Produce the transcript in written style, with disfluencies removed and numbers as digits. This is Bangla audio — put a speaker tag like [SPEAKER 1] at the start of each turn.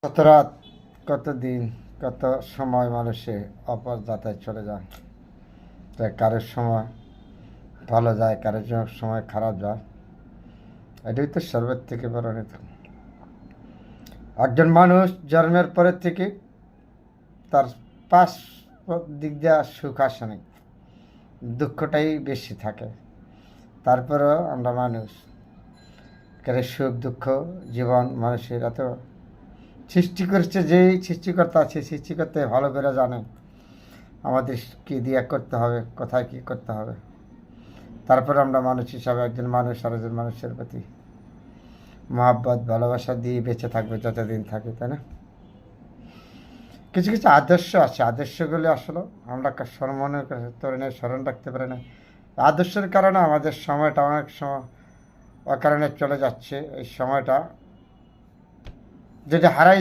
[SPEAKER 1] কত রাত, কত দিন, কত সময় মানুষে অপর যাতায় চলে যায়। তাই কারোর সময় ভালো যায়, কারোর সময় খারাপ যায়। এটাই তো সর্বের থেকে বড় নীতি। একজন মানুষ জন্মের পরের থেকে তার পাশ দিক দিয়ে সুখ আসে নাই, দুঃখটাই বেশি থাকে। তারপরেও আমরা মানুষ, কারো সুখ দুঃখ জীবন মানুষের এত সৃষ্টি করছে। যেই সৃষ্টিকর্তা আছে, সৃষ্টিকর্তা ভালো করে জানে আমাদের কী দিয়ে করতে হবে, কোথায় কী করতে হবে। তারপর আমরা মানুষ হিসাবে একজন মানুষ আরেকজন মানুষের প্রতি মহাব্বত ভালোবাসা দিয়ে বেঁচে থাকবে যতদিন থাকে, তাই না? কিছু কিছু আদর্শ আছে, আদর্শগুলি আসলে আমরা তরুণের স্মরণ রাখতে পারি না। আদর্শের কারণে আমাদের সময়টা অনেক সময় অকারণে চলে যাচ্ছে। এই সময়টা যেটা হারাই